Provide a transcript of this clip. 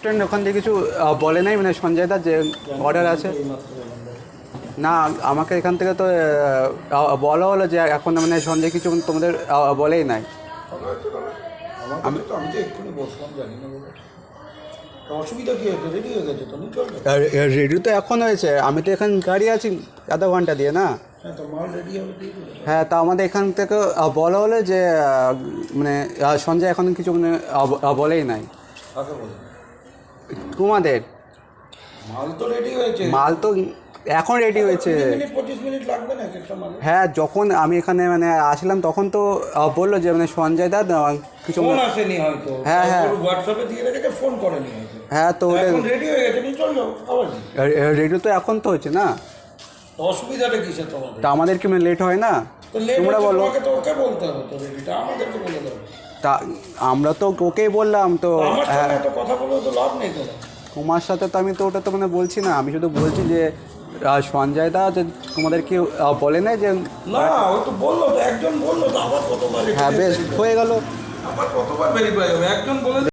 Restaurant ওখান থেকে কিছু বলে নাই মানে সঞ্জয় দা যে অর্ডার আছে না আমাকে এখান থেকে তো বলা হলো যে এখন মানে সঞ্জয় কিছু তোমাদের বলেই নাই। আমি তো এক্ষুনি বসলাম, জানি না বলে অসুবিধা কী হয়েছে? রেডি হয়ে গেছে তো, চলবে। রেডি তো এখন হয়েছে, আমি তো এখানে গাড়ি আছি আধা ঘন্টা দিয়ে না। হ্যাঁ, তো মাল রেডি হবে, ঠিক আছে। হ্যাঁ, তা আমাদের এখান থেকে বলা হলো যে মানে সঞ্জয় এখন কিছু মানে বলেই নাই। কাকে বলে? তোমাদের মাল তো রেডি হয়েছে, মাল তো এখন রেডি হয়েছে। 25 মিনিট লাগবে না একটা মাল? হ্যাঁ, যখন আমি এখানে মানে আসলাম তখন তো বললো যে মানে সঞ্জয় দা কিছু ফোন আসেনি হয়তো। হ্যাঁ হ্যাঁ হোয়াটসঅ্যাপে দিয়ে রেখেছে, ফোন করেনি হয়তো। হ্যাঁ, তো ওটা এখন রেডি হয়ে গেছে, চল যাও আবার। রেডি তো এখন তো হচ্ছে না, অসুবিধাটা কিসে তোমাদের? তা আমাদের কি মানে লেট হয় না? তো লেট তোমরা বলো। তোমাকে তো ওকে বলতে হবে, তো রেডিটা আমাদেরকে বলে দেবে। তা আমরা তো ওকেই বললাম তো। আমার সাথে এত কথা বলে তো লাভ নেই তোমার। তোমার সাথে তো আমি তো ওটা তো মানে বলছি না, আমি শুধু বলছি যে সঞ্জয় দা যে তোমাদের কি বলে না যে না, ও তো বললো তো, একজন বললো তো, আবার কতবার? হ্যাঁ, বেশ হয়ে গেল। আবার কতবার ভেরিফাই হবে? একজন বলে